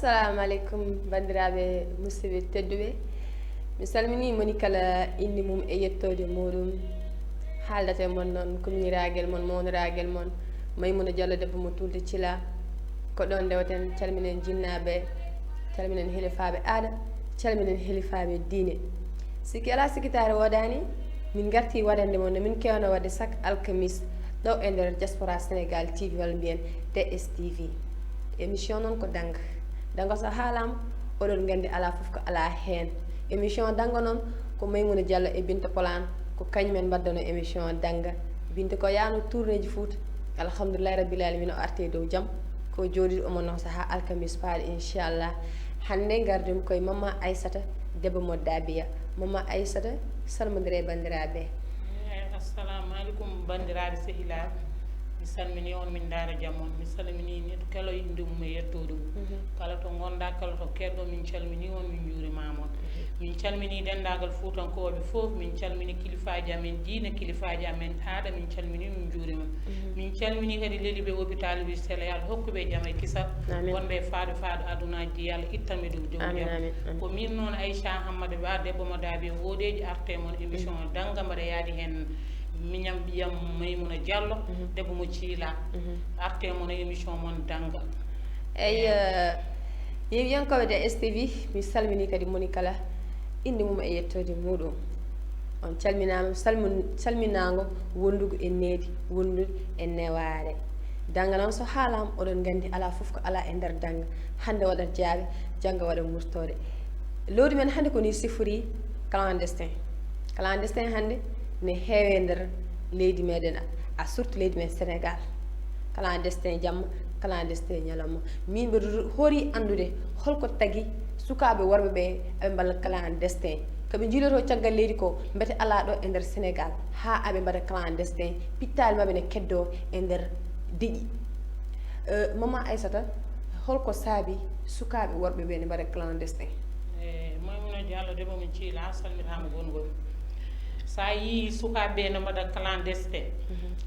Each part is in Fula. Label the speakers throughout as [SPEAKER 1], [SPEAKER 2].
[SPEAKER 1] assalamu alaikum bandiraɓe musidɓe tedduɓe mi salmini moni kala indi mum e yettode muɗum haaldate mon noon kuminiragel mon mawniragel mon Maimouna Diallo debbo mo tulde Thilla ko ɗon dewten calminen jinnaɓe calminen helifaɓe aada calminen helifaɓe diine sikki ala sikkitare wodani min garti waɗande mon no min kewno wadde chaque alkamis ɗo e nder diaspora sénégal tv walla mbiyen DSTV émission noon ko danga so haalama oɗon gandi ala foof ko ala hen émission danga noon ko Maimouna Diallo e Binta Polane ko kañumen mbaddano émission danga Binta ko yaano tourné ji Fouta alhamdoulillahi rabbil alamin o arte dow jaam ko joɗiɗo omo noon saaha alkamis paaɗo inchallah hande gardumi koye Mama Aissata debbo mo Dabiya Mama Aissata salmodire bandiraɓe
[SPEAKER 2] assalamu aleykum bandiraɓe sehilaɓe mi salmini on min daara jaam on mi salmini neɗɗo kala inde mum e yettode mum kala to gonɗa kala to keɗɗo min calmini on min juurimama on min calmini dendagal fuutankoɓe foof min calmini kilifaji amen diine kilifaji amen aada min calmini min juurima min calmini kadi leliɓe hôpital wi sele yo Allah hokkuɓe jaam e kisal wonɓe e faaɗo adunaji ɗi Allah ittanɓe ɗum joom jaam ko min noon Aïcha Hammadou Ba debbo mo Daabi woɗeji arte mon émission danga mbaɗa yaadi hen miñam ɓiyam Maimouna Diallo debbo mo Thilla arte mon émission mon danga
[SPEAKER 1] eyi yewiyankoɓe DSTV mi salmini kadi moni kala inde mum e yettode muɗum on calminama salminago wondugo e needi wondude e neware danga noon so haalama oɗon gandi ala foof ko ala e nder danga hande waɗat jaaɓe janggo waɗa murtode lowdi men hande koni sifori clandestin hande ne heewe nder leydi meɗen a surtout leydi men Sénégal clandestin jamma clandestin ñalawma min mbiɗa hoori andude holko tagui sukaɓe worɓe ɓe aɓe mballa clandestin koɓe jiiloto caggal leydi ko mbete ala ɗo e nder Sénégal ha aɓe mbaɗa clandestin pittali mabɓe ne keddo e nder diƴi Mama Aissata holko saabi sukaɓe worɓe ɓe ne mbaɗa clandestin
[SPEAKER 2] Maimouna Diallo debbo mo Thilla salmitama gongol sa yi sukaɓe no mbaɗa clandestin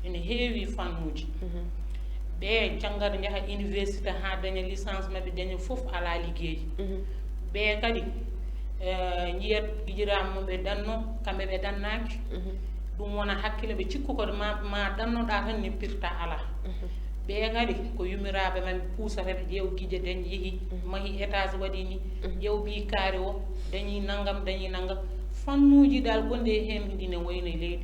[SPEAKER 2] ene heewi fannuji ɓe janggat jaaha université ha daña licence mabɓe daña foof ala ligguey ɓe kadi jiyat guijirama ɓe danno kamɓe ɓe dannaki ɗum wona hakkille ɓe cikku ko ma dannoɗa tan neppirta ala ɓe kadi ko yumiraɓe men puusareɓe ƴeew guije dañi yeehi mahi étage waɗi ni ƴeew ɓi kaari o dañi naggam fannuji dal gonde hen ɗine wayno leydi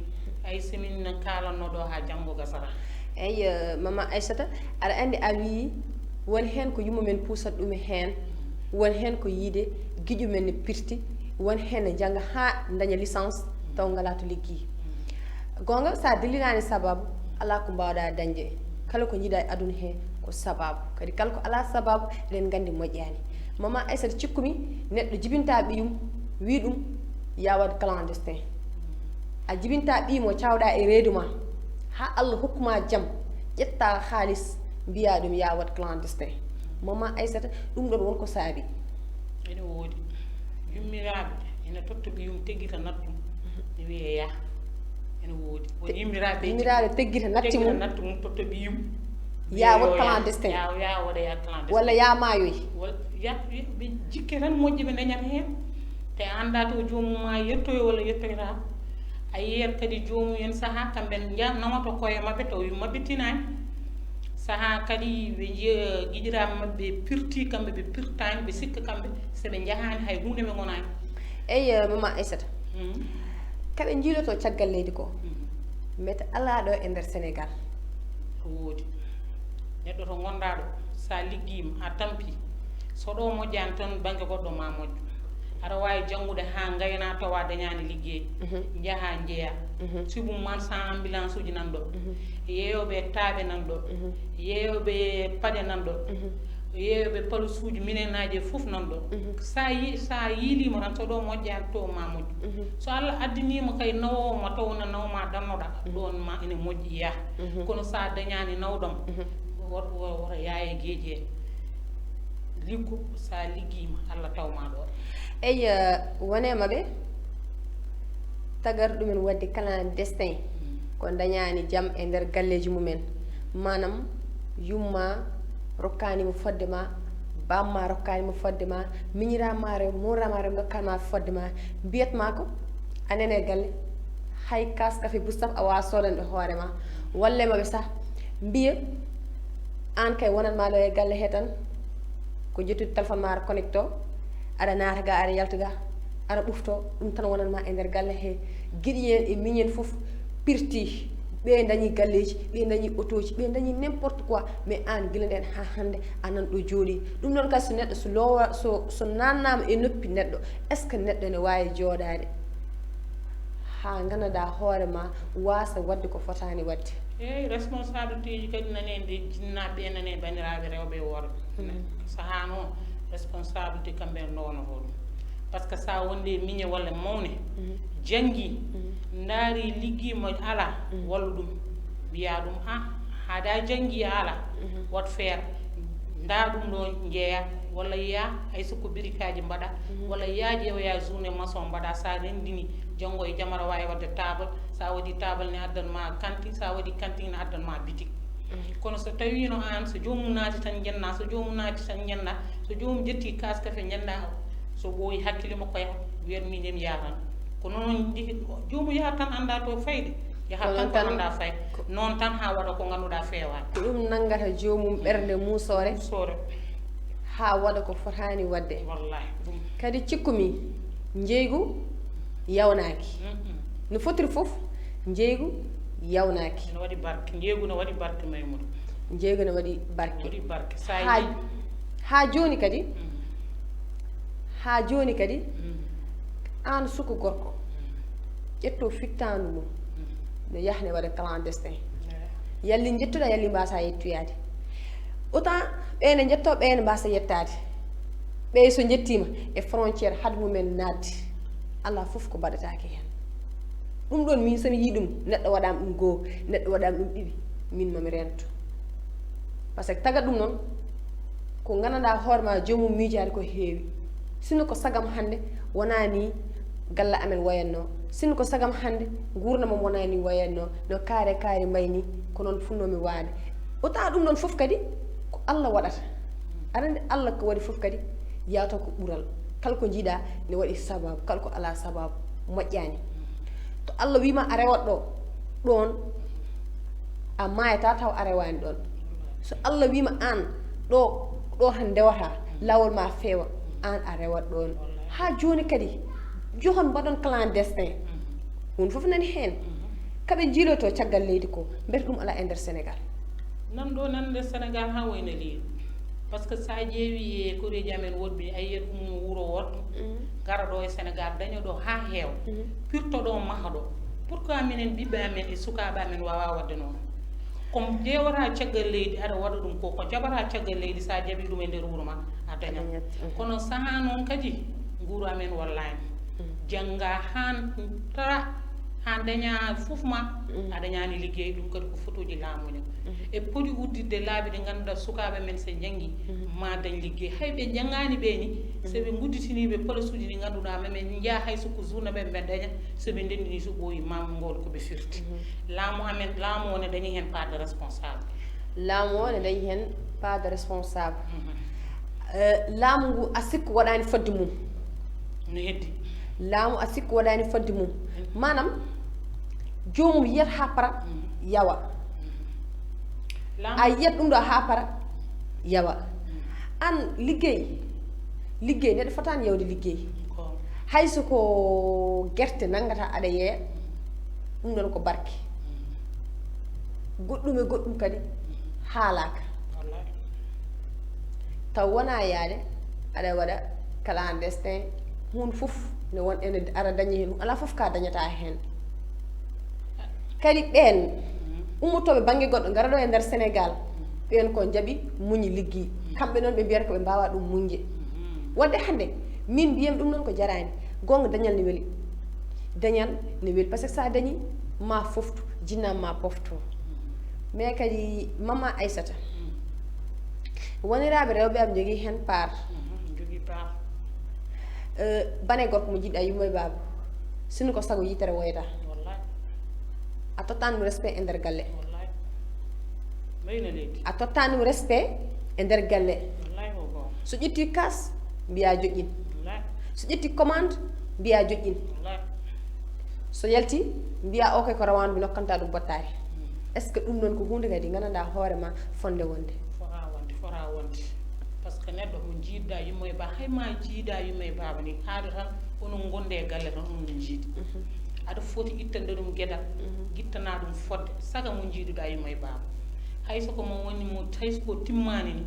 [SPEAKER 2] ay semin kalanno ɗo ha janggo gasara
[SPEAKER 1] eyi Mama Aissata aɗa andi a wi won hen ko yummumen puusat ɗum hen won hen ko yiide guiƴumen ne pirti won hen ne jangga ha daña licence taw ngala to liggi gonga sa dillinani sababu ala ko mbawɗa dañde kala ko jiiɗa e aduna he ko sababu kadi kala ko ala sababu eɗen gandi moƴƴani Mama Aissata cikkumi neɗɗo jibinta ɓiyum wi ɗum ya waɗ clandestin a jibinta ɓiimo cawɗa e reedu ma ha Allah hokkuma jaam ƴetta haalis mbiya ɗum ya waɗ clandestin Mama Aissata ɗum ɗon wonko saabi
[SPEAKER 2] ene woodi yummiraɓe ene totta ɓiyum teggita nattum ne wiye ya ene woodi won
[SPEAKER 1] yummiraɓe teggita natti
[SPEAKER 2] mum totta ɓiyum
[SPEAKER 1] ya waɗ clandestin
[SPEAKER 2] ya waɗa ya clandestin
[SPEAKER 1] walla ya maayoy
[SPEAKER 2] ɓe jikke tan moƴƴi ɓe dañat hen te anda to jomum ma yettoyo walla yettoyata a yiyat kadi jomum yen saaha kamɓe nawato koye mabɓe taw mabɓe tinani saaha kadi ɓe guiƴirama mabɓe pirti kamɓe ɓe pirtani ɓe sikka kamɓe seɓe jahani hay hunde ɓe gonani
[SPEAKER 1] eyi Mama Aissata kaɓe jiiloto caggal leydi ko mete ala ɗo e nder Sénégal
[SPEAKER 2] woodi neɗɗo to gonɗa ɗo sa liggima a tampi so ɗo moƴƴani tan banggue goɗɗo ma moƴƴo aɗa wawi janggude ha gayna tawa dañani liggey jaaha jeeya sibum marchand ambulance uji nan ɗo yeeyoɓe taaɓe nan ɗo yeeyoɓe paɗe nan ɗo yeeyoɓe palus uji minenaji e foof nan ɗo sa yiilimo tan so ɗo moƴƴani to ma moƴƴo so Allah addinima kay nawowo ma tawna nawma dannoɗa ɗon ma ene moƴƴi yaa kono sa dañani nawɗam woto yaye gueji en liggo sa liggima Allah tawma ɗo
[SPEAKER 1] eyi wonema ɓe tagar ɗumen wadde clandestin ko dañani jaam e nder galleji mumen manam yumma rokkanima fodde ma bamma rokkanima fodde ma miñiramare muramare dokkanma fodde ma mbiyatma ko anene galle hay kas kafe bustaf awa sodande hoorema walle maɓe sah mbiya an kay wonanma ɗo e galle he tan ko jettude téléphone ma aɗa connecto aɗa naata ga aɗa yalta ga aɗa ɓufto ɗum tan wonanma e nder galle he guiɗi en e miñen foof pirti ɓe dañi galleji ɓe dañi autoji ɓe dañi n'importe quoi mais an guila nden ha hande anan ɗo jooɗi ɗum ɗon kasi so neɗɗo so lowa so nannama e noppi neɗɗo est ce que neɗɗo ne wawi jooɗade ha gandanɗa hoorema wasa wadde ko fotani wadde
[SPEAKER 2] eyyi responsabilité ji kadi nane nde jinnaɓe nane bandiraɓe rewɓe e worɓe saaha noon responsabilité kamɓe ndono ɗum par ce que sa wonde miñe walla mawne janggui daari liggi mo ala walla ɗum mbiya ɗum haada janggui ala wat feere nda ɗum ɗo jeeya walla yiya hay soko birikaji mbaɗa walla yiya ƴeewoya journée maçon mbaɗa sa rendini janggo e jamara wawi wadde table sa waɗi table ne addanma kanti sa waɗi kanti ne addanma bitik kono so tawino an so jomum naati tan jenna so jomum naati tan ñanda so jomum jetti kas kafe ñanda so ɓooyi hakkille makko yaha wiyat miñem yahan ko noon jomum yaha tan anda to fayde yaha tan ko anda fay noon tan ha waɗa ko ganduɗa feewani
[SPEAKER 1] ko ɗum nangata jomum ɓerde musore
[SPEAKER 2] musore
[SPEAKER 1] ha waɗa ko fotani wadde
[SPEAKER 2] wallahi ɗum
[SPEAKER 1] kadi cikkumi jeygu yawnaki no fotiri foof jeygu yawnaki
[SPEAKER 2] ne waɗi barke jeeygu ne waɗi barke Maimouna
[SPEAKER 1] jeygu ne waɗi barke
[SPEAKER 2] waɗi barke sa
[SPEAKER 1] ha joni kadi ha joni kadi an suku gorko ƴetto fittanu mum ne yahne waɗa clandestin yalli jettuɗa yalli mbasa yettoyade autant ɓene jetto ɓene mbasa yettade ɓe so jettima e frontiére haade mumen nadde ala foof ko baɗatake hen ɗum ɗon min somi yi ɗum neɗɗo waɗama ɗum goho neɗɗo waɗama ɗum ɗiɗi min mami rento par ce que tagat ɗum noon ko gandanɗa hoorema jomum miijade ko heewi sino ko sagam hande wonani galla amen wayanno sino ko sagam hande gurdamam wonani wayanno no kaare kaare mbayni ko noon funnomi waade autant ɗum ɗon foof kadi ko Allah waɗata aɗa Allah ko waɗi foof kadi yawta ko ɓural kala ko jiiɗa ne waɗi sababu kala ko ala sababu moƴƴani to Allah wima a rewat ɗo ɗon a mayata taw a rewani ɗon so Allah wima an ɗo tan ndewata lawol ma feewa an a rewat ɗon ha joni kadi johon mbaɗon clandestin hunde foof nani hen kaɓe jiiloto caggal leydi ko mbete ɗum ala e nder Sénégal
[SPEAKER 2] nan ɗo nan nder Sénégal ha wayno leydi par ce que sa ƴeewi e koreji amen woɗɓe a yiyat ɗum wuuro woɗɗo gara ɗo e Sénégal daña ɗo ha heewa pirto ɗo maha ɗo pourquoi minen ɓiɓɓe amen e sukaɓe amen wawa wadde noon comme ƴewata caggal leydi aɗa waɗa ɗum ko jaɓata caggal leydi sa jaɓi ɗum e nder wuuro ma a dañat kono saha noon kadi nguuru amen wallani jangga han tara ha daña fof ma a dañani liggey ɗum kadi ko photoji laamuño e poti udditde laabi ɗi ganduɗa sukaɓe men so janggi ma dañ liggey hay ɓe jangani ɓeni soɓe gudditiniɓe place uji ɗi ganduɗa mamen jaa hay soko journée ɓe ɓe daña soɓe ndendini so ɓooyi mamugol koɓe firti laamu amen laamu o ne dañi hen part de responsable
[SPEAKER 1] laamu o ne dañi hen part de responsable laamu ngu a sikku waɗani fodde mum
[SPEAKER 2] no heddi
[SPEAKER 1] laamu a sikku waɗani fodde mum manam jomum yiyat ha para yawa a yiyat ɗum ɗo ha para yawa an liggey neɗɗo fotani yawde liggey hayso ko guerte nangata aɗa yeeya ɗum ɗon ko barke goɗɗum e goɗɗum kadi haalaka taw wona yaade aɗa waɗa clandestin hunde foof ne won ene ara dañi hen ala foof ka dañata hen kadi ɓen ummotoɓe banggue goɗɗo gara ɗo e nder Sénégal ɓen ko jaaɓi muñi liggi kamɓe noon ɓe mbiyata koɓe mbawa ɗum muñde wadde hande min mbiyam ɗum noon ko jarani gonga dañal ne weeli dañal ne weeli par ce que sa dañi ma foftu jinnam ma pofto mais kadi mama Aissata woniraɓe rewɓe am jogui hen part bane gorko mo jiɗɗa yummoye baaba sino ko sago yitere woyata a tottanimo respect e nder galle a tottanimo respect e nder galle so ƴetti kas mbiya joƴƴin
[SPEAKER 2] wallahi
[SPEAKER 1] so ƴetti commande mbiya joƴƴin
[SPEAKER 2] wallahi
[SPEAKER 1] so yalti mbiya o kay ko rawandu mi nokkanta ɗum bottari est ce que ɗum ɗon ko hunde kadi gandanɗa hoorema fonde wonde
[SPEAKER 2] fora wonde par ce que neɗɗo mo jiiɗɗa yummo e ba hayma jiiɗa yummo e baba ni haade tan onon gonde e galle tan onon jiiɗi aɗa foti ittande ɗum gueɗal guittana ɗum fodde saga mo jiiɗuɗa yummo e baba hayso ko mo woni mo hayso ko timmani ni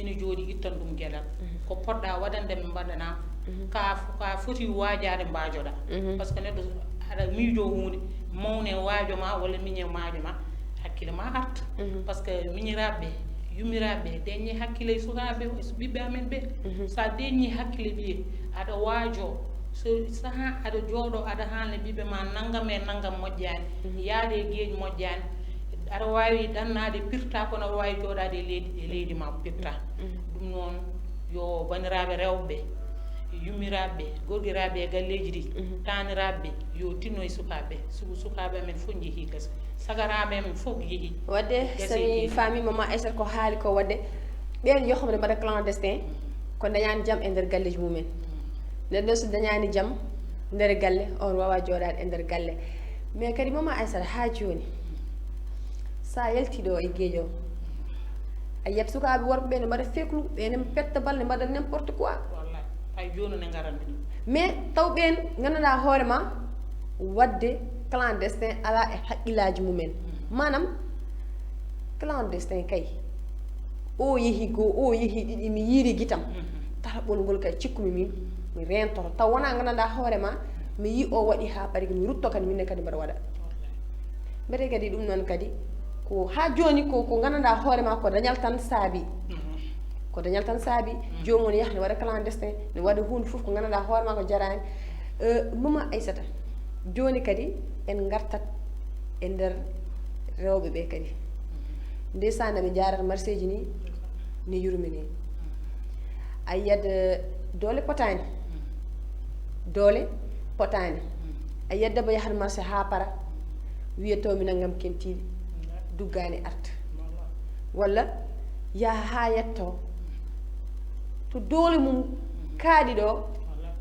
[SPEAKER 2] ene jooɗi ittan ɗum gueɗal ko poɗɗa waɗande ɓe mbaɗana ka foti waajade mbajoɗa par ce que neɗɗo aɗa miijo hunde mawne waajo ma walla miñe maajo ma hakkille ma arta par ce que miñiraɓe yummiraɓe deññi hakkille e sukaɓe ɓiɓɓe amen ɓe sa deññi hakkille ɓiye aɗa waajo so saha aɗa jooɗo aɗa haalne ɓiɓɓe ma naggam e naggam moƴƴani yaade e gueeƴi moƴƴani aɗa wawi ɗannade pirta kono aɗa wawi jooɗade e leydi ma pirta ɗum noon yo bandiraɓe rewɓe yummiraɓe gorgiraɓe e galleji ɗi taniraɓe yo tinno e sukaɓe sukaɓe amen fof jeehi gesa sagaraɓe amen fof jeehi
[SPEAKER 1] wadde somi faami maman Aissata ko haali ko wadde ɓen yohomde mbaɗa clandestin ko dañani jaam e nder galleji mumen nden so dañani jaam nder galle on wawa jooɗade e nder galle mais kadi maman Aissata ha joni sa yaltiɗo e gueeƴo a yiyat sukaɓe worɓe ɓe ne mbaɗa feklu ɓene petta balle mbaɗa n' importe quoi
[SPEAKER 2] wallahi hay joni ne garande ɗum
[SPEAKER 1] mais taw ɓen gandanɗa hoorema wadde clandestin ala e haqqillaji mumen manam clandestin kay o yeehi goo o yeehi ɗiɗi mi yiiri guitam taraɓol ngol kay cikkumi min mi rentoto taw wona gandanɗa hoorema mi yi o waɗi ha paari mi rutto kadi minne kadi mbaɗa waɗa mbete kadi ɗum noon kadi ko ha joni ko gandanɗa hoorema ko dañal tan saabi ko dañal tan saabi jomum ne yaha ne waɗa clandestin ne waɗa hunde foof ko gandanɗa hoorema ko jarani maman Aissata joni kadi en gartat e nder rewɓe ɓe kadi ndeysan ɓe jarata marché ji ni ne yurmini a yiyat doole potani a yiyat debbo yahat marché ha para wiyatomi naggam kentiɗi duggani arta walla yaha ha yetto to doole mum kaaɗi ɗo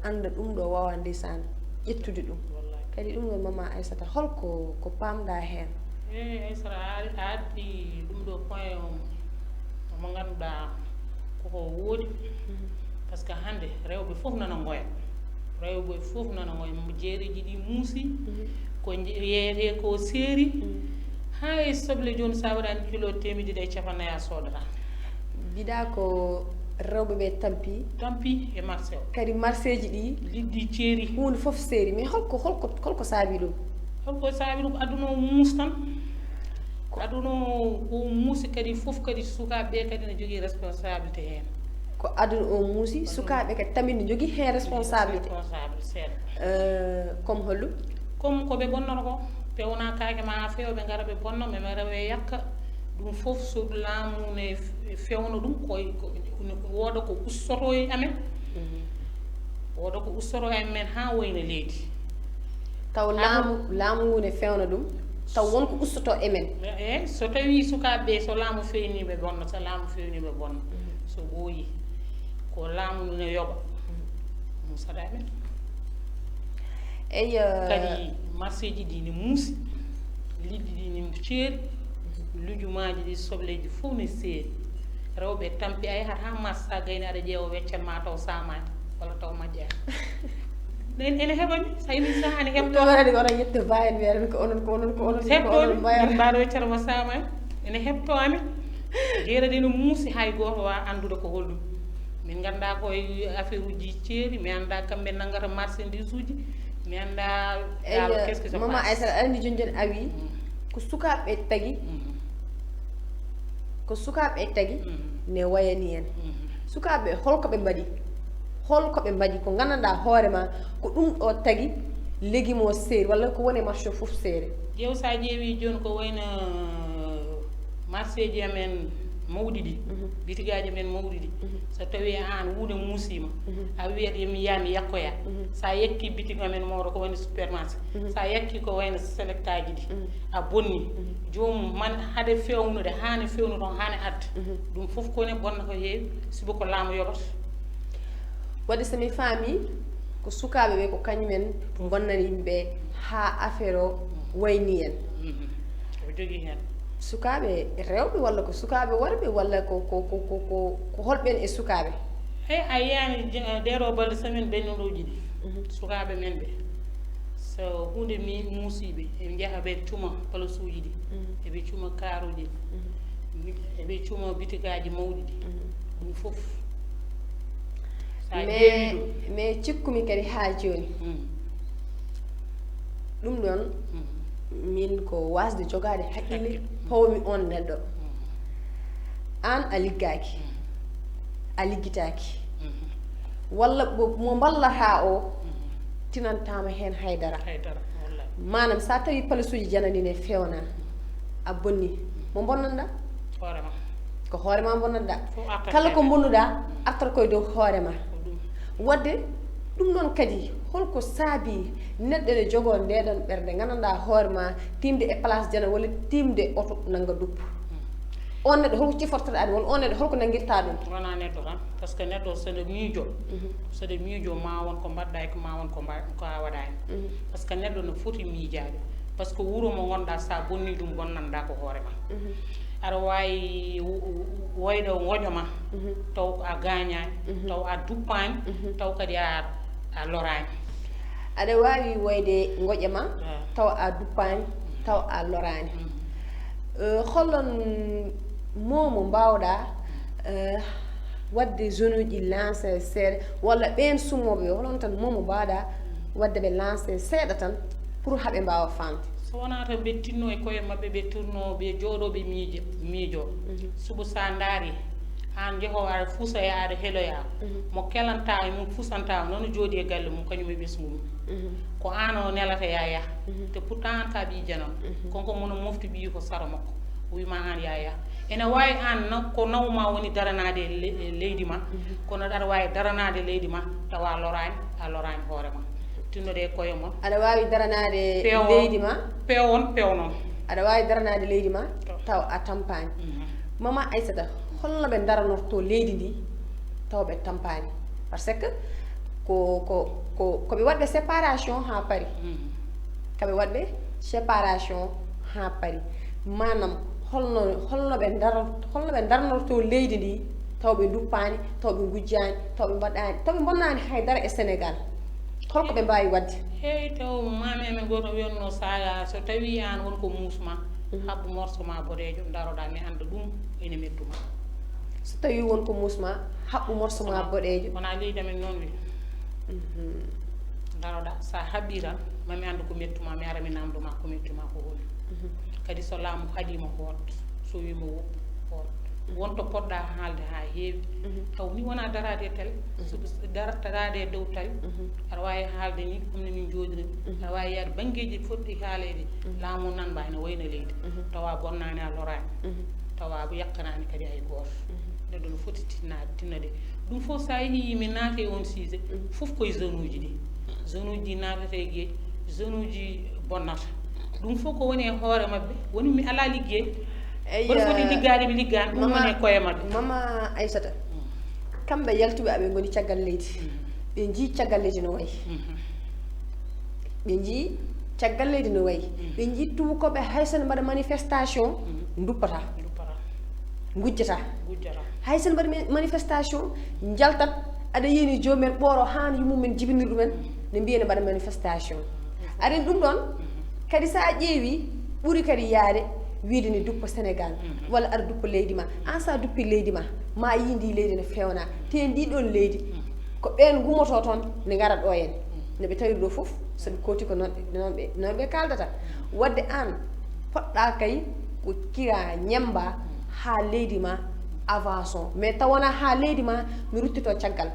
[SPEAKER 1] anda ɗum ɗo wawa ndeysan ƴettude ɗum kadi ɗum ɗon maman Aissata holko ko pamɗa hen
[SPEAKER 2] Aissata a addi ɗum ɗo point mo ganduɗa koko woodi par ce que hande rewɓe fof nana ngoya rewɓe fof nana ngoya jeeriji ɗi muusi ko yeyete ko seeri ha e soble joni sa waɗani kilo temedde e capannayyi a sodata
[SPEAKER 1] mbiɗa ko rewɓe ɓe tampi
[SPEAKER 2] e marché o
[SPEAKER 1] kadi marché ji ɗi
[SPEAKER 2] liɗɗi ceeri
[SPEAKER 1] hunde foof seeri mais holko saabi ɗum
[SPEAKER 2] holko saabi ɗum aduna o muus tan aduna o muusi kadi foof kadi sukaɓeɓe kadi ne jogui responsabilité hen
[SPEAKER 1] ko aduna o muusi sukaɓe kadi tamit ne jogui hen responsabilité
[SPEAKER 2] seeɗa
[SPEAKER 1] comme hollu
[SPEAKER 2] comme koɓe bonnata ko pewna kaake ma ha feewa ɓe gara ɓe bonna meme rewe yakka ɗum foof so laamu ne fewna ɗum koye wooda ko ustoto e amen wooda ko ustoto e amen ha woyna leydi
[SPEAKER 1] taw laamu ngu ne fewna ɗum taw wonko ustoto e men
[SPEAKER 2] eyyi so tawi sukaɓeɓe so laamu fewniɓe bonna so laamu fewniɓe bonna so ɓooyi ko laamu ndu ne yoɓa ɗum saɗa men
[SPEAKER 1] eyi
[SPEAKER 2] kadi marché ji ɗi ne muusi liɗɗi ɗi ne ceeri lujumaji ɗi sobleji fof ne seeri rewɓe tampi a yahat ha marché sa gayni aɗa ƴeewa weccat ma taw samani walla taw majjani ene heɓami sa ini sahani
[SPEAKER 1] heɓtowaɗi onon yette ba en wiyata ko onon
[SPEAKER 2] heɓtomi min mbaɗo weccat ma samani ene heɓtomi jeerade ene muusi hay goto wawa andude ko holɗum min ganda koye affaire uji ceeri mi anda kamɓe naggata marchandise uji mi anda qu'est ce que ça
[SPEAKER 1] maman Aissata aɗa andi joni joni a wi ko sukaɓeɓe tagui ko sukaɓe tagui ne wayani en sukaɓe holkoɓe mbaɗi ko gandanɗa hoorema ko ɗum ɗo tagui légume o seeri walla ko woni marché foof seeri
[SPEAKER 2] ƴeew sa ƴeewi joni ko wayno marché ji amen mawɗi ɗi bitigaji men mawɗi ɗi so tawi an hunde muusima a wiyat yomi yiya mi yakkoya sa yakki bitiga men mawɗo ko woni supermarché sa yakki ko wayno select aji ɗi a bonni jomum man haade fewnude hani fewnu ton hani adda ɗum foof kone bonna ko heewi sibo ko laamu yoɓata
[SPEAKER 1] wadde somi faami ko sukaɓe ɓe ko kañumen bonnani yimɓe ha affaire o wayni en
[SPEAKER 2] o jogui hen
[SPEAKER 1] sukaɓe rewɓe walla ko sukaɓe worɓe walla ko holɓen e sukaɓe
[SPEAKER 2] hey a yiyani ɗeɗo balɗe somin bennuɗoji ɗi sukaɓe men ɓe so hunde mi muusiɓe eɓe jaaha ɓe cuuma place uji ɗi eɓe cuuma karuji ɗi eɓe cuuma bitigaji mawɗi ɗi ɗum foof
[SPEAKER 1] mais cikkumi kadi ha joni ɗum ɗon min ko wasde jogade haqqille pawmi on neɗɗo an a liggaki a liggitaki walla mo ballata o tinantama hen haydara manam sa tawi place uji jananine fewna a bonni mo bonnanɗa
[SPEAKER 2] hoorema
[SPEAKER 1] ko hoorema bonnanɗa kala ko bonnuɗa artata koye dow hoorema wadde ɗum noon kadi holko saabi neɗɗo ne jogo ndeɗon ɓerde gandanɗa hoorema timde e place jana walla timde oto nanga duppu on neɗɗo holko cifortoɗa ɗum walla on neɗɗo holko nanguirta ɗum
[SPEAKER 2] wona neɗɗo tan par ce que neɗɗo soɗo miijo ma won ko mbaɗɗa e ko ma won ko a waɗani par ce que neɗɗo no foti miijade par ce que wuuro mo gonɗa sa bonni ɗum bonnanɗa ko hoorema aɗa wawi woyɗo goƴoma taw a gañani taw a duppani taw kadi a lorani
[SPEAKER 1] aɗa wawi woyde goƴama taw a duppani taw a lorani hollon momo mbawɗa wadde jeune uji lancé seeɗa walla ɓen sumoɓe holon tan momo mbawɗa wadde ɓe lancé seeɗa tan pour haaɓe mbawa famde
[SPEAKER 2] so wona tan ɓe tinno e koye mabɓe ɓe turno ɓe jooɗoɓe miijo subo sa daari an jeehowo aɗa fuusoya aɗa heloya mo kelanta e mum fusanta noon jooɗi e galle mum kañum e ɓesgu mum ko an o nelata yaya te pourtant an ka ɓiijanam konko mono mofti ɓii ko sara makko o wima an yaya ene wawi an ko nawma woni daranade leydi ma kono aɗa wawi daranade leydi ma tawa a lorani hoorema tinnude e koye mon
[SPEAKER 1] aɗa wawi daranade leydi ma
[SPEAKER 2] pewon pewnon
[SPEAKER 1] aɗa wawi daranade leydi ma taw a tampani mama Aissata holno ɓe daranorto leydi ndi taw ɓe tampani par ce que koɓe waɗɓe séparation ha paari koɓe waɗɓe séparation ha paari manam holno ɓe darnorto leydi ndi taw ɓe duppani taw ɓe gujjani taw ɓe mbaɗani taw ɓe bonnani haydara e Sénégal holko ɓe mbawi wadde
[SPEAKER 2] hey taw mami amen goto wiyatno saga so tawi an wonko muusma haɓɓu morceau ma boɗejo daroɗa mi anda ɗum ene mettuma
[SPEAKER 1] so tawi wonko muusma haɓɓu morceau ma boɗejo
[SPEAKER 2] wona leydi amen noon wi daroɗa sa haɓɓi tan mami anda ko mettuma mi ara mi namdoma ko mettuma ko woni kadi so laamu haɗima hoot so wima hoot wonto poɗɗa haalde ha heewi taw ni wona darade e télé darade e dow tawi aɗa wawi haalde ni comme ni min jooɗiri aɗa wawi yaade banggueji foɗɗi haalede laamu nanba ene wayno leydi tawa bonnani a lorani tawa yakkanani kadi hay goto neɗɗo no foti tinnade ɗum fof sa yeehi min naate on sujet fof koye zone uji ɗi zone uji ɗi natata e gueji zone uji bonnata ɗum fof ko woni e hoore mabɓe woni mi ala liggey boɗo foti liggade ɓe liggani ɗum woni e koye mabɓe
[SPEAKER 1] mama Aissata kamɓe yaltuɓe aɓe goni caggal leydi ɓe jii caggal leydi no wayi ɓe jii caggal leydi no wayi ɓe jii tubakoɓe haysono mbaɗa manifestation duppata gujjata haysono mbaɗa manifestation jaltat aɗa yini jomumen ɓooro han yumumen jibinir ɗumen ne mbiyene mbaɗa manifestation aɗen ɗum ɗon kadi sa ƴeewi ɓuuri kadi yaade wiide ni duppa Sénégal walla aɗa duppa leydi ma an sa duppi leydi ma yindi leydi ne fewna te ndiɗon leydi ko ɓen gummoto toon ne garat ɗo en ne ɓe tawi ɗo foof soɓe kooti ko noon ɓe kaldata wadde an poɗɗa kay ko kira ñemba ha leydi ma avançon mais tawana ha leydi ma mi ruttito caggal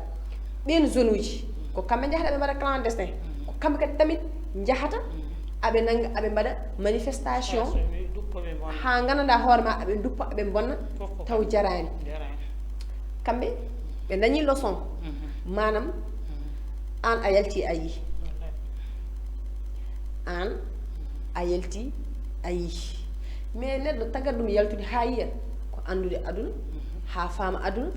[SPEAKER 1] ɓen zone uji ko kamɓe jahata ɓe mbaɗa clandestin ko kamɓe kadi tamit jahata aɓe nanga aɓe mbaɗa manifestation ha gandanɗa hoore ma aɓe duppa aɓe bonna taw jarani kamɓe ɓe dañi leçon manam an a yalti a yi an a yalti a yi mais neɗɗo tagat ɗum yaltude ha yiya ko andude aduna ha faama aduna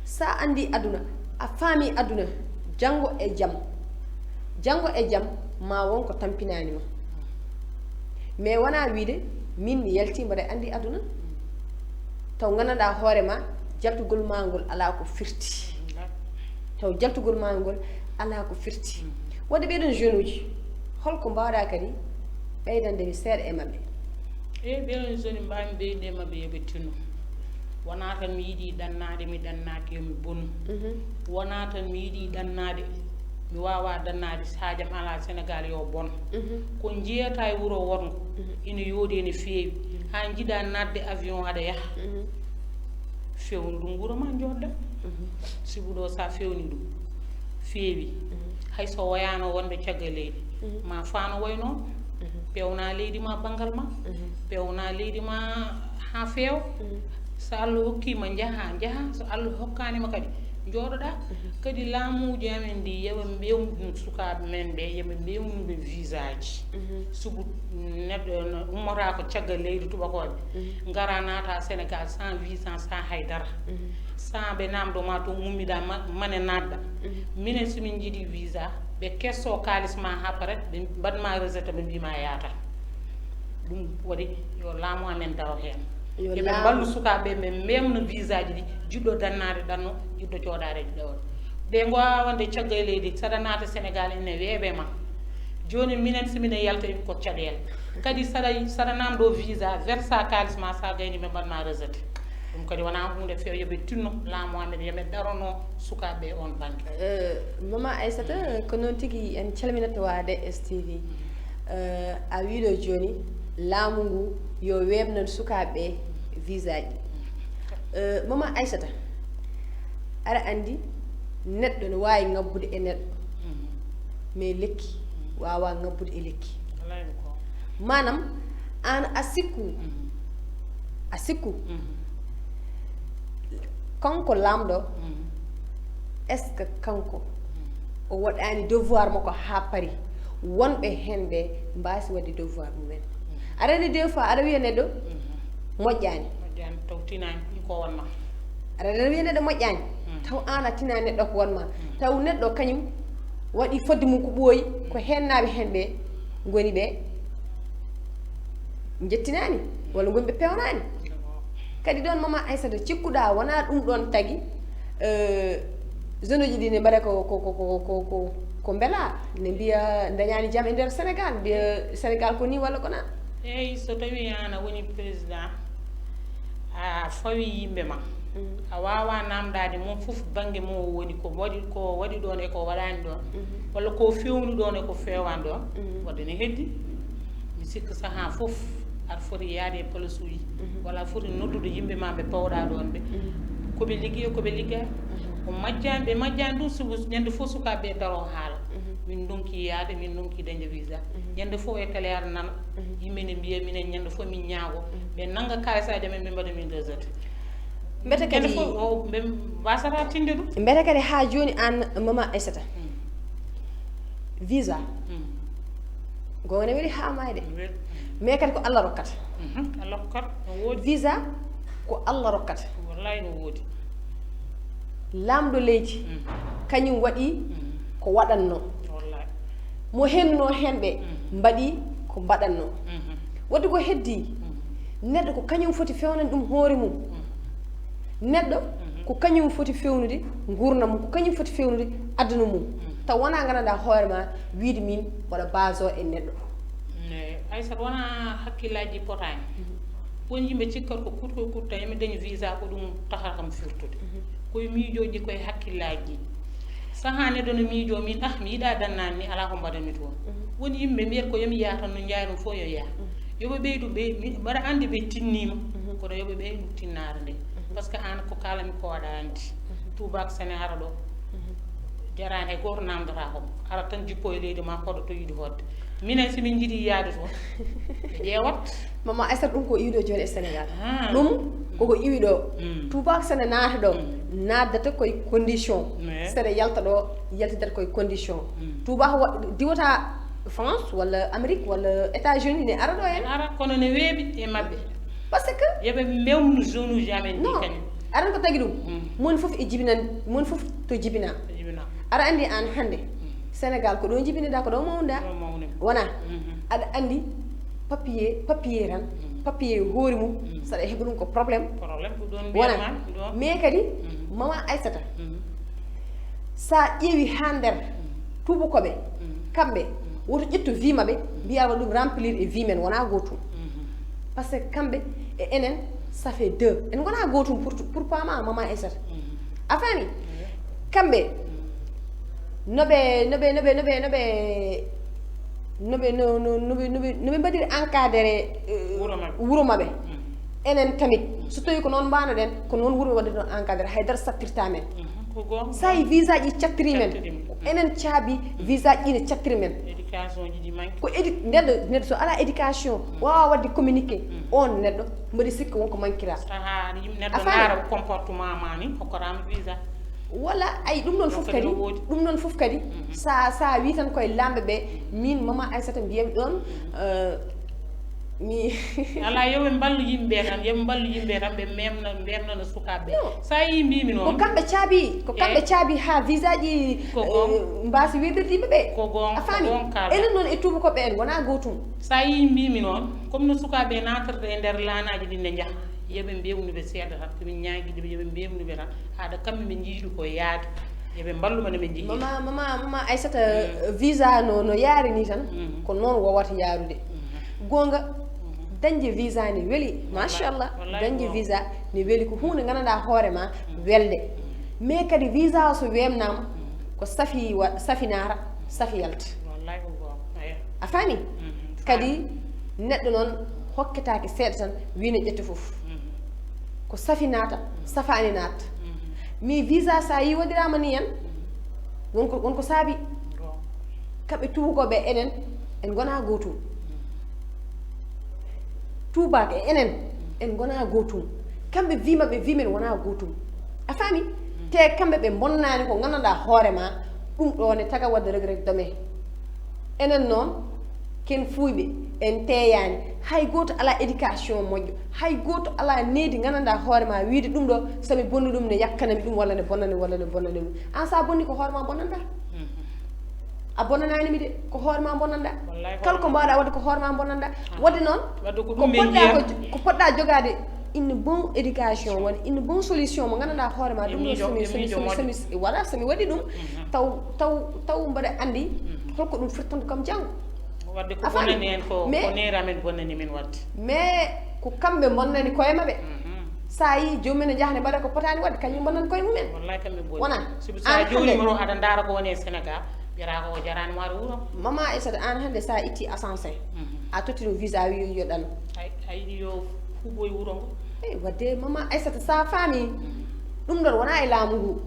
[SPEAKER 1] sa andi aduna a faami aduna jango e jam ma wonko tampinanima mais wona wiide min mi yalti mbaɗa andi aduna taw gandanɗa hoorema jaltugol ma ngol ala ko firti taw jaltugol ma ngol ala ko firti wadde ɓeɗon jeune uji holko mbawɗa kadi ɓeydande seeɗa e mabɓe
[SPEAKER 2] ɓeɗon jeune mbami ɓeyde mabɓe yoɓe tinno wona tan mi yiiɗi ɗannade mi ɗannaki yomi bonu wona tan mi yiiɗi ɗannade mi wawa ɗannade haajam ala Sénégal yo bon ko jeeyata e wuuro wongo ina yoodi ene feewi ha jiiɗa nadde avion aɗa yaaha fewnu ɗum wuuro ma jodɗa sibuɗo sa fewni ɗum feewi hayso wayano wonde caggal leydi ma faano way noon pewna leydi ma banggal ma pewna leydi ma ha feewa so Allah hokkima jaaha so Allah hokkanima kadi jooɗoɗa kadi laamuji amen ndi yeɓe mbewnu sukaɓe men ɓe yeɓe mbewnuɓe visa ji sugu neɗɗo ummata ko caggal leydi tubakoɓe gara naata Sénégal sans visa sans haydara sans ɓe namdoma to ummiɗa mane nadɗa minen somin jiiɗi visa ɓe kesso kalisma ha paret ɓe mbaɗma rejeté ɓe mbima yaata ɗum waɗi yo laamu amen dawa hen yoɓe mballu sukaɓe ɓe memno visa ji ɗi jiɗɗo dannade ɗanno jiɗɗo jooɗade ɗewol ɓe gowande caggal leydi saɗa naata Sénégal ene weeɓe ma joni minen somine yalta ko caɗele kadi saɗa namɗo visa versa kalisma sa gayni ɓe mbaɗma rejeté ɗum kadi wona hunde few yoɓe tinno laamu amen yoɓe darono sukaɓe on banggue
[SPEAKER 1] mama Aissata ko noon tigui en calminat wa DSTV a wiɗo joni laamu ngu yo weɓnan sukaɓe visa ji mama Aissata aɗa andi neɗɗo ne wawi ngabbude e neɗɗo mais lekki wawa ngabbude e lekki manam an a sikku kanko lamɗo est ce que kanko o waɗani devoir makko ha paari wonɓe hen ɓe mbasi wadde devoir mumen aɗa andi des fois aɗa wiya neɗɗo moƴƴani
[SPEAKER 2] taw tinani ko wonma
[SPEAKER 1] aɗa wiya neɗɗo moƴƴani taw an a tinani neɗɗo ko wonma taw neɗɗo kañum waɗi fodde mum ko ɓooyi ko hennaɓe hen ɓe goni ɓe jettinani walla gonɓe pewnani kadi ɗon mama Aissata cikkuɗa wona ɗum ɗon tagui jeune uji ɗi ne mbaɗa ko beela ne mbiya dañani jaam e nder Sénégal mbiya Sénégal ko ni walla ko na
[SPEAKER 2] eyyi so tawi an a woni président a fawi yimɓe ma a wawa namdade mum foof banggue mo woni ko waɗi ɗon e ko waɗani ɗon walla ko fewni ɗon e ko fewani ɗon wadde ne heddi mi sikka saaha foof aɗa foti yaade e place uji walla a foti noddude yimɓe ma ɓe pawɗa ɗon ɓe koɓe ligguey koɓe liggay ko majjani ɓe majjani ɗum subu ñande fof sukaɓe daro haala min donki yaade min donki dañde visa ñande fof e télé ara nana yimɓe ne mbiya minen ñande fof min ñaago ɓe nanga kalisaji men ɓe mbaɗa min rejeté
[SPEAKER 1] mbete kadi
[SPEAKER 2] fof ɓe wasata tinde ɗum
[SPEAKER 1] mbete kadi ha joni an mama Aissata visa gowne weeli ha mayde mais kadi ko Allah rokkata
[SPEAKER 2] Allah rokkata no woodi
[SPEAKER 1] visa ko Allah rokkata
[SPEAKER 2] wallahi no woodi
[SPEAKER 1] lamɗo leydi kañum waɗi ko waɗanno
[SPEAKER 2] wallahi
[SPEAKER 1] mo henno hen ɓe mbaɗi ko mbaɗanno wadde ko heddi neɗɗo ko kañum foti fewnande ɗum hoore mum neɗɗo ko kañum foti fewnude gurdam mum ko kañum foti fewnude aduna mum taw wona gandanɗa hoore ma wiide min waɗa base o e neɗɗo
[SPEAKER 2] Aissata wona hakkillaji potani won yimɓe cikkat ko kut tan yomi dañi visa ko ɗum taxa kam firtude koye miijoji koye hakkillaji saaha neɗɗo no miijo min mi yiiɗa dannani ni ala ko mbaɗanmi toon woni yimɓe mbiyata ko yomi yaha tan no jayrum fof yo yaha yoɓe ɓeydu ɓe mbaɗa andi ɓe tinnima kono yoɓe ɓeydu tinnare nde par ce que an ko kalami ko waɗa andi tubak sene ara ɗo jarani hay goto namdata kom ara tan jippo e leydi ma hoɗo to yiiɗi hodde minen simin jiiɗi yaade toon ɓe ƴeewat
[SPEAKER 1] mama Aissata ɗum ko iwiɗo joni e Sénégal ɗum koko iwi ɗo tubak sene naata ɗo naddata koye condition sene yalta ɗo yaltidata koye condition tubak diwata France walla Amérique walla États-Unis ne ara ɗo hen
[SPEAKER 2] ara kono ne weeɓi e maɓɓe
[SPEAKER 1] par ce que
[SPEAKER 2] yoɓe mbewnu zone uji amen ɗi kañum
[SPEAKER 1] aran ko tagui ɗum moni foof e jibinan moni foof to jibina aɗa andi an hande Sénégal ko ɗo jibinida ko ɗo mawda wona aɗa andi papier tan papier hoori mum saɗa heɓa ɗum ko probléme wona mais kadi mama Aissata sa ƴeewi ha nder tubakoɓe kamɓe woto ƴettu vie maɓe mbiya waɗa ɗum remplir e vie men wona gotum par ce que kamɓe e enen ça fait deux en gona gotum pour pama mama Aissata a faami kamɓe noɓe mbaɗiri encadré wuro maɓe enen tamit so tawi ko noon mbanoɗen ko noon wuro waɗi ɗon encadré haydara sattirta men sa yi visa ji cattiri men enen caabi visa ji ne cattiri men ko neɗɗo so ala éducation wawa wadde communiqué on neɗɗo mbaɗi sikka wonko manquira walla ay ɗum ɗon fof kadi sa wi tan koye lamɓe ɓe min mama Aissata mbiyami ɗon mi
[SPEAKER 2] ala yoɓe mballu yimɓe tan yoɓe mballu yimɓe tan ɓe memnano sukaɓe sa yi mbimi noon
[SPEAKER 1] ko kamɓe caabi ha visa ji mbasi wirdirde yimɓeɓe a faami enen noon e tubakoɓe en wona gotum
[SPEAKER 2] sa yi mbimi noon comme no sukaɓe natorte e nder lanaji ɗi nde jaaha yoɓe mbewnuɓe seeɗa tan komin ñaguiɗeɓe yoɓe mbewnuɓe tan haɗa kamɓe ɓe jiiɗi ko yaade yoɓe mballuɓe no ɓe jeehi
[SPEAKER 1] mama Aissata visa no yaari ni tan ko noon wowata yaarude gonga dañde visa ne weeli machallah dañde visa ne weeli ko hunde gandanɗa hoorema welde mais kadi visa o so wemnama ko safinata safi yalta a faami kadi neɗɗo noon hokketake seeɗa tan wine ƴetta foof ko safinata safani natta mais visa sa yi waɗirama ni hen wonko saabi kamɓe tubakoɓe enen en gona gotum tubak e enen en gona gotum kamɓe wi men wona gotum a faami te kamɓe ɓe bonnani ko gandanɗa hoorema ɗum ɗo ne taga wadde regret demain enen noon ken fuyɓe en teyani hay goto ala éducation moƴƴo hay goto ala needi gandanɗa hoorema wiide ɗum ɗo somi bonni ɗum ne yakkanami ɗum walla ne bonnani walla ne bonnani ɗum an sa bonni ko hoorema bonnanɗa a bonnananimi de ko hoorema bonnanɗa kala ko mbawɗa wadde ko hoorema bonnanɗa wadde noon ko poɗɗa jogade une bonne éducation woni une bonne solution mo gandanɗa hoorema ɗum ɗo voilà somi waɗi ɗum taw mbaɗa andi holko ɗum firtanto kam janggo
[SPEAKER 2] wadde ko bonnani en ko neramen bonnani min wadde
[SPEAKER 1] mais ko kamɓe bonnani koye maɓe sa yi jomum ne jahne mbaɗa ko potani wadde kañum bonnani koye mumen
[SPEAKER 2] wallahi kamɓe bonni
[SPEAKER 1] wona
[SPEAKER 2] sa jonima ɗo aɗa daara ko woni e Sénégal ɓira ko jarani waɗa wuuro
[SPEAKER 1] mama Aissata an hande sa itti ascensé a tottino visa wi yoɗano
[SPEAKER 2] a yiɗi yo huuɓoye wuuro ngo
[SPEAKER 1] eyi wadde mama Aissata sa faami ɗum ɗon wona e laamu ngu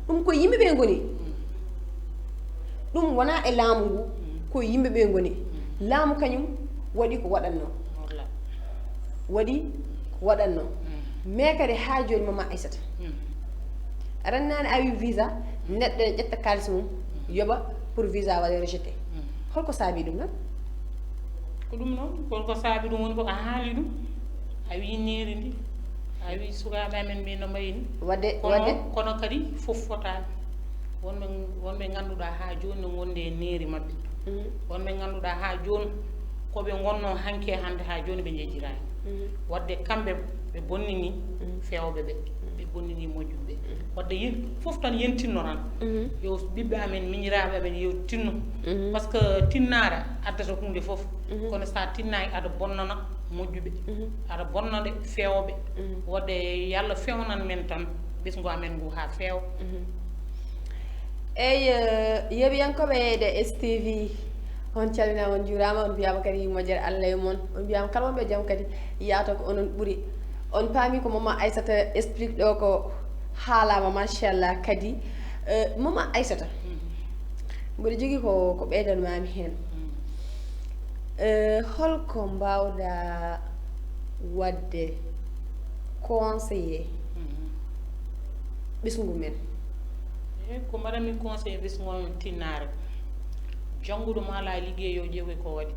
[SPEAKER 1] ɗum ko yimɓeɓe goni ɗum wona e laamu ngu ko yimɓeɓe goni laamu kañum waɗi ko waɗanno mais kadi ha joni mama Aissata rannani a wi visa neɗɗo ne ƴetta kalis mum yoɓa pour visa waɗa rejeté holko saabi ɗum nan
[SPEAKER 2] ko ɗum noon holko saabi ɗum woni ko a haali ɗum a wi neeri ndi a wi sukaɓe amen mbi no mbayi ni
[SPEAKER 1] wadde
[SPEAKER 2] kono kadi fof fotani wonɓe ganduɗa ha joni no gonde e neeri mabɓe wonɓe ganduɗa ha joni koɓe gonno hanke hande ha joni ɓe jejjirani wadde kamɓe ɓe bonnini fewɓe ɓe bonnini moƴƴuɓe wadde fof tan yen tinno tan yo ɓiɓɓe amen miñiraɓe amen yo tinno par ce que tinnare addata hunde fof kono sa tinnaki aɗa bonnana moƴƴuɓe aɗa bonnade fewɓe wadde yo Allah fewnan men tan ɓesgu amen ngu ha feewa
[SPEAKER 1] eyi yeɓiyankoɓe de STV on calminama on juurama on mbiyama kadi moƴƴere Allah e moon on mbiyama kala wonɓe jaam kadi yaato ko onon ɓuuri on paami ko mama Aissata explique ɗo ko haalama machallah kadi mama Aissata mboɗo jogui ko ɓeydanmami hen holko mbawɗa wadde conseiller ɓesgu men
[SPEAKER 2] ko mbaɗami conseillé ɓesgol tinnare jannguɗo ma ala liggeeyo ƴeewi ko waɗi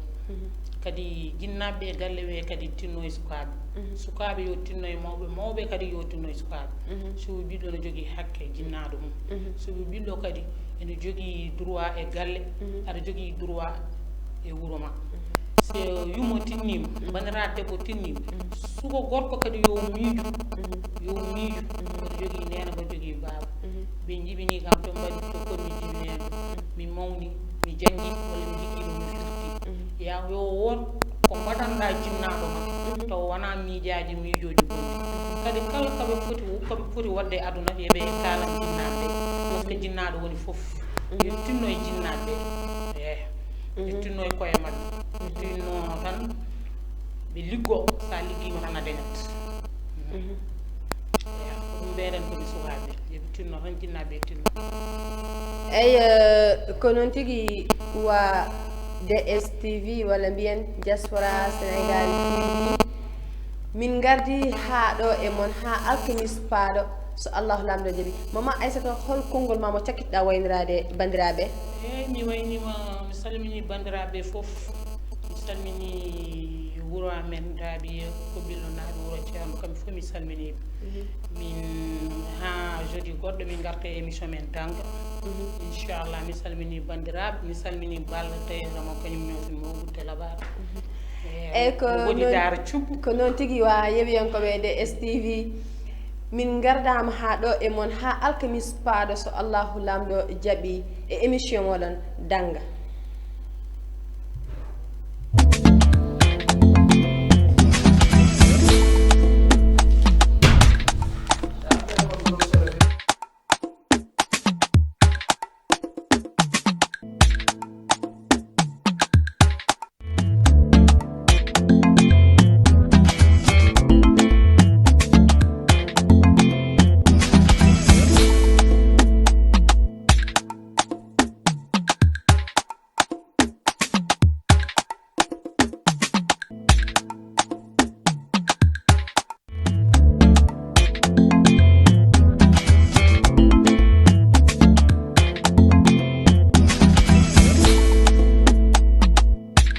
[SPEAKER 2] kadi jinnaɓe e galle ɓe kadi tinno e sukaɓe sukaɓe yo tinno e mawɓe mawɓe kadi yo tinno e sukaɓe so wi ɓiɗɗo ne jogui hakke jinnaɗo mum so wi ɓiɗɗo kadi ene jogui droit e galle aɗa jogui droit e wuuro ma so yumo tinnima bandiraɗo debbo tinnima suko gorko kadi yo miijo oɗo jogui nena oɗo jogui baaba ɓe jibini kam to mbaɗi to kotmi jibinede mi mawni mi jangi walla mi ligguima mi firti ya yo won ko mbaɗanɗa jinnaɗo ma taw wona miijaji miijoji gonɗi kadi kala koɓe foti wadde e aduna yeɓe kalan jinnaɓe par ce que jinnaɗo woni foof yo tinno e jinnaɓe ɓe tinno e koye mabɓe ɓe tinno tan ɓe liggo sa ligguima tan a dañat ɗum ɓeɗen komi sukaɓe yoɓe tinno tan jinnaɓe tinno
[SPEAKER 1] eyi ko noon tigui wa DSTV walla mbiyen diaspora sénégal TV min gardi ha ɗo e moon ha alkamis paaɗo so allahu lamɗo jaaɓi mama Aissata hol konngol ma mo cakkitɗa waynirade bandiraɓe
[SPEAKER 2] eyyi mi waynima mi salmini bandiraɓe foof mi salmini wuuro amen Daabiya ko ɓillo naaɓe wuuro ceerno kamɓe fof mi salminiɓe min ha jeudi goɗɗo min garta e émission men danga inchallah mi salmini bandiraɓe mi salmini Balla Tayrama kañum ñewtimi mawɗude laɓade
[SPEAKER 1] eyyi
[SPEAKER 2] woni daara cubbu
[SPEAKER 1] ko noon tigui wa yeeɓiyankoɓe DSTV min gardama ha ɗo e moon ha alkamis paaɗo so allahu lamɗo jaaɓi e émission moɗon danga